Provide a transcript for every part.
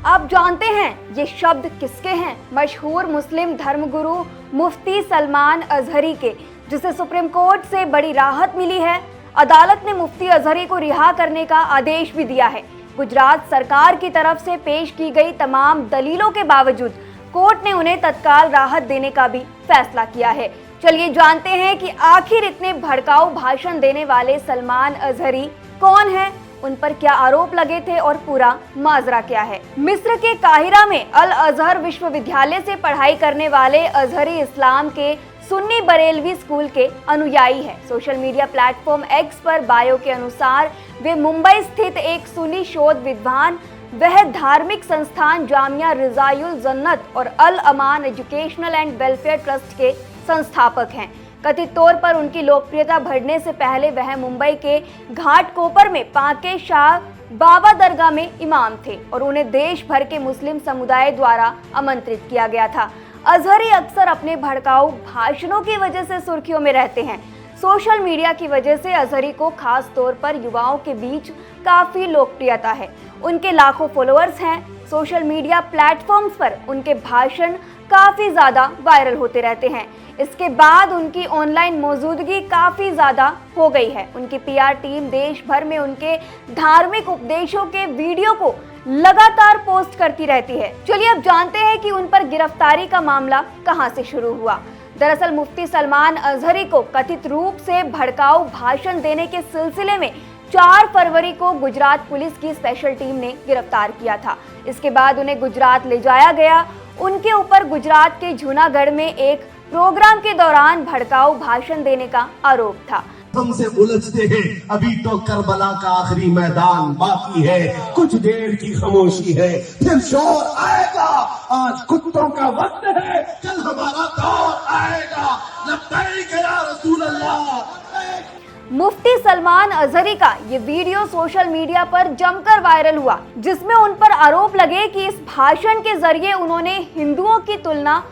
आप जानते हैं ये शब्द किसके हैं? मशहूर मुस्लिम धर्मगुरु मुफ्ती सलमान अजहरी के, जिसे सुप्रीम कोर्ट से बड़ी राहत मिली है। अदालत ने मुफ्ती अजहरी को रिहा करने का आदेश भी दिया है। गुजरात सरकार की तरफ से पेश की गई तमाम दलीलों के बावजूद कोर्ट ने उन्हें तत्काल राहत देने का भी फैसला किया है। चलिए जानते हैं कि आखिर इतने भड़काऊ भाषण देने वाले सलमान अजहरी कौन है, उन पर क्या आरोप लगे थे और पूरा माजरा क्या है। मिस्र के काहिरा में अल अजहर विश्वविद्यालय से पढ़ाई करने वाले अजहरी इस्लाम के सुन्नी बरेलवी स्कूल के अनुयायी है। सोशल मीडिया प्लेटफॉर्म एक्स पर बायो के अनुसार वे मुंबई स्थित एक सुन्नी शोध विद्वान, वह धार्मिक संस्थान जामिया रिजायुल जन्नत और अल अमान एजुकेशनल एंड वेलफेयर ट्रस्ट के संस्थापक हैं। कथित तौर पर उनकी लोकप्रियता बढ़ने से पहले वह मुंबई के घाटकोपर में पाके शाह बाबा दरगाह में इमाम थे और उन्हें देश भर के मुस्लिम समुदाय द्वारा आमंत्रित किया गया था। अजहरी अक्सर अपने भड़काऊ भाषणों की वजह से सुर्खियों में रहते हैं। सोशल मीडिया की वजह से अजहरी को खास तौर पर युवाओं के बीच काफी लोकप्रियता है। उनके लाखों फॉलोअर्स हैं। सोशल मीडिया प्लेटफॉर्म्स पर उनके भाषण काफी ज्यादा वायरल होते रहते हैं। इसके बाद उनकी ऑनलाइन मौजूदगी काफी ज्यादा हो गई है। उनकी पीआर टीम देश भर में उनके धार्मिक उपदेशों के वीडियो को लगातार पोस्ट करती रहती है। चलिए अब जानते हैं कि उन पर गिरफ्तारी का मामला कहां से शुरू हुआ। दरअसल मुफ्ती सलमान अजहरी को कथित रूप से भड़काऊ भाषण देने के सिलसिले में 4 फरवरी को गुजरात पुलिस की स्पेशल टीम ने गिरफ्तार किया था। इसके बाद उन्हें गुजरात ले जाया गया। उनके ऊपर गुजरात के जूनागढ़ में एक प्रोग्राम के दौरान भड़काऊ भाषण देने का आरोप था। हमसे उलझते हैं, अभी तो करबला का आखिरी मैदान बाकी है, कुछ देर की खामोशी है, फिर शोर आएगा, आज कुत्तों का वक्त है, कल हमारा दौर आएगा। लब्बैक या रसूल अल्लाह। मुफ्ती सलमान अजहरी का ये वीडियो सोशल मीडिया पर जमकर वायरल हुआ, जिसमें उन पर आरोप लगे कि इस भाषण के जरिए उन्होंने हिंदुओं की तुलना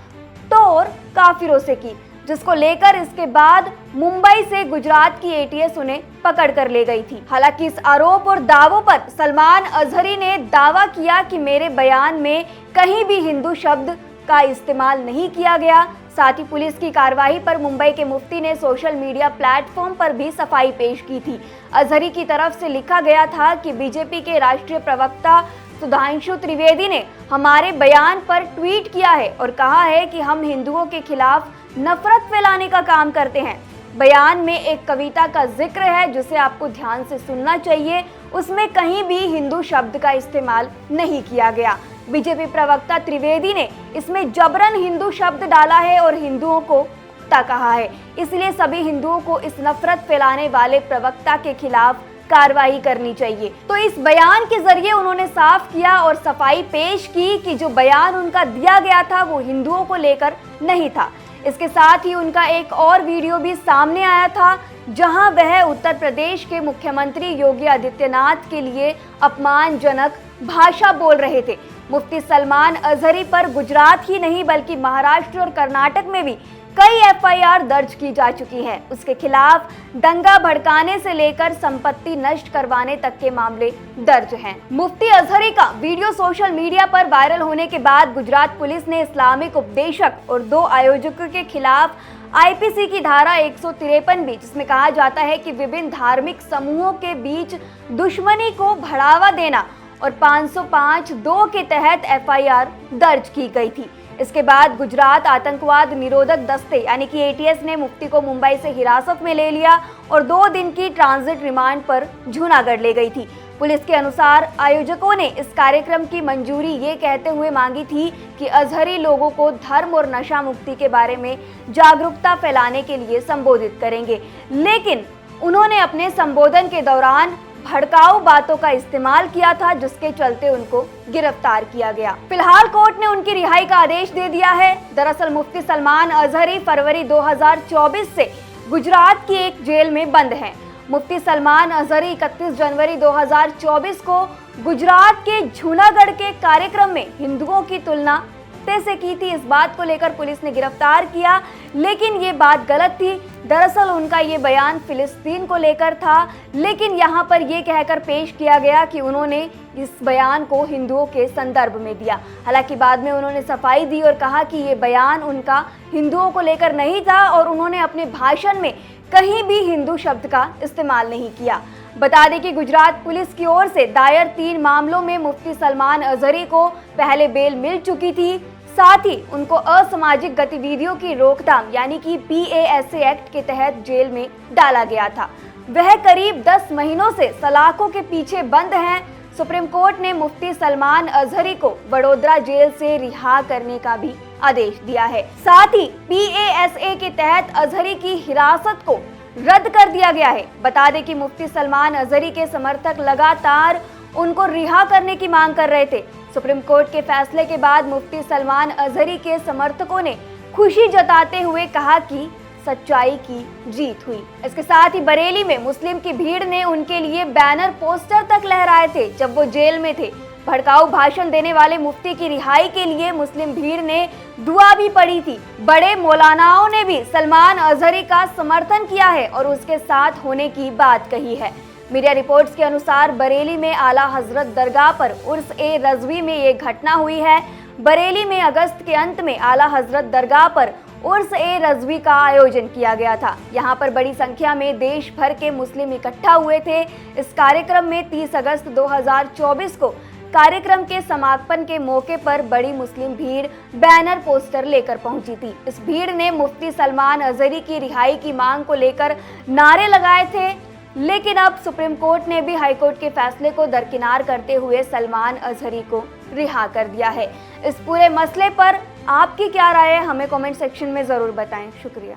तो और काफिरों से की, जिसको लेकर इसके बाद मुंबई से गुजरात की एटीएस उन्हें पकड़ कर ले गई थी। हालांकि इस आरोप और दावों पर सलमान अजहरी ने दावा किया कि मेरे बयान में कहीं भी हिंदू शब्द का इस्तेमाल नहीं किया गया। साथ ही पुलिस की कार्रवाई पर मुंबई के मुफ्ती ने सोशल मीडिया प्लेटफॉर्म पर भी सफाई पेश की थी। अजहरी की तरफ से लिखा गया था कि बीजेपी के राष्ट्रीय प्रवक्ता सुधांशु त्रिवेदी ने हमारे बयान पर ट्वीट किया है और कहा है कि हम हिंदुओं के खिलाफ नफरत फैलाने का काम करते हैं। बयान में एक कविता का जिक्र है जिसे आपको ध्यान से सुनना चाहिए। उसमें कहीं भी हिंदू शब्द का इस्तेमाल नहीं किया गया। बीजेपी प्रवक्ता त्रिवेदी ने इसमें जबरन हिंदू शब्द डाला है और हिंदुओं को कुत्ता कहा है। इसलिए सभी हिंदुओं को इस नफरत फैलाने वाले प्रवक्ता के खिलाफ कार्रवाई करनी चाहिए। तो इस बयान के जरिए उन्होंने साफ किया और सफाई पेश की कि जो बयान उनका दिया गया था वो हिंदुओं को लेकर नहीं था। इसके साथ ही उनका एक और वीडियो भी सामने आया था, जहां वह उत्तर प्रदेश के मुख्यमंत्री योगी आदित्यनाथ के लिए अपमानजनक भाषा बोल रहे थे। मुफ्ती सलमान अजहरी पर गुजरात ही नहीं बल्कि महाराष्ट्र और कर्नाटक में भी कई एफआईआर दर्ज की जा चुकी हैं। उसके खिलाफ दंगा भड़काने से लेकर संपत्ति नष्ट करवाने तक के मामले दर्ज हैं। मुफ्ती अजहरी का वीडियो सोशल मीडिया पर वायरल होने के बाद गुजरात पुलिस ने इस्लामिक उपदेशक और 2 आयोजकों के खिलाफ आईपीसी की धारा 153 भी, जिसमें कहा जाता है कि विभिन्न धार्मिक समूहों के बीच दुश्मनी को बढ़ावा देना, और 505(2) के तहत एफआईआर दर्ज की गई थी। इसके बाद गुजरात आतंकवाद निरोधक दस्ते यानी कि एटीएस ने मुफ्ती को मुंबई से हिरासत में ले लिया और 2 दिन की ट्रांजिट रिमांड पर जूनागढ़ ले गई थी। पुलिस के अनुसार आयोजकों ने इस कार्यक्रम की मंजूरी ये कहते हुए मांगी थी कि अजहरी लोगों को धर्म और नशा मुक्ति के बारे में जागरूकता फैलाने के लिए संबोधित करेंगे, लेकिन उन्होंने अपने संबोधन के दौरान भड़काऊ बातों का इस्तेमाल किया था, जिसके चलते उनको गिरफ्तार किया गया। फिलहाल कोर्ट ने उनकी रिहाई का आदेश दे दिया है। दरअसल मुफ्ती सलमान अजहरी फरवरी 2024 से गुजरात की एक जेल में बंद हैं। मुफ्ती सलमान अजहरी 31 जनवरी 2024 को गुजरात के जूनागढ़ के कार्यक्रम में हिंदुओं की तुलना से की थी। इस बात को लेकर पुलिस ने गिरफ्तार किया, लेकिन ये बात गलत थी। दरअसल उनका ये बयान फिलिस्तीन को लेकर था, लेकिन यहाँ पर ये कहकर पेश किया गया कि उन्होंने इस बयान को हिंदुओं के संदर्भ में दिया। हालांकि बाद में उन्होंने सफाई दी और कहा कि ये बयान उनका हिंदुओं को लेकर नहीं था और उन्होंने अपने भाषण में कहीं भी हिंदू शब्द का इस्तेमाल नहीं किया। बता दें कि गुजरात पुलिस की ओर से दायर 3 मामलों में मुफ्ती सलमान अजहरी को पहले बेल मिल चुकी थी। साथ ही उनको असामाजिक गतिविधियों की रोकथाम यानी कि PASA एक्ट के तहत जेल में डाला गया था। वह करीब 10 महीनों से सलाखों के पीछे बंद हैं। सुप्रीम कोर्ट ने मुफ्ती सलमान अजहरी को वडोदरा जेल से रिहा करने का भी आदेश दिया है। साथ ही PASA के तहत अजहरी की हिरासत को रद्द कर दिया गया है। बता दें कि मुफ्ती सलमान अजहरी के समर्थक लगातार उनको रिहा करने की मांग कर रहे थे। सुप्रीम कोर्ट के फैसले के बाद मुफ्ती सलमान अजहरी के समर्थकों ने खुशी जताते हुए कहा कि सच्चाई की जीत हुई। इसके साथ ही बरेली में मुस्लिम की भीड़ ने उनके लिए बैनर पोस्टर तक लहराए थे जब वो जेल में थे। भड़काऊ भाषण देने वाले मुफ्ती की रिहाई के लिए मुस्लिम भीड़ ने दुआ भी पढ़ी थी। बड़े मौलानाओं ने भी सलमान अजहरी का समर्थन किया है और उसके साथ होने की बात कही है। मीडिया रिपोर्ट्स के अनुसार बरेली में आला हजरत दरगाह पर उर्स-ए-रज़वी में ये घटना हुई है। बरेली में अगस्त के अंत में आला हजरत दरगाह पर उर्स-ए-रज़वी का आयोजन किया गया था। यहाँ पर बड़ी संख्या में देश भर के मुस्लिम इकट्ठा हुए थे। इस कार्यक्रम में 30 अगस्त 2024 को कार्यक्रम के समापन के मौके पर बड़ी मुस्लिम भीड़ बैनर पोस्टर लेकर पहुंची थी। इस भीड़ ने मुफ्ती सलमान अजहरी की रिहाई की मांग को लेकर नारे लगाए थे, लेकिन अब सुप्रीम कोर्ट ने भी हाईकोर्ट के फैसले को दरकिनार करते हुए सलमान अजहरी को रिहा कर दिया है। इस पूरे मसले पर आपकी क्या राय है, हमें कमेंट सेक्शन में ज़रूर बताएं। शुक्रिया।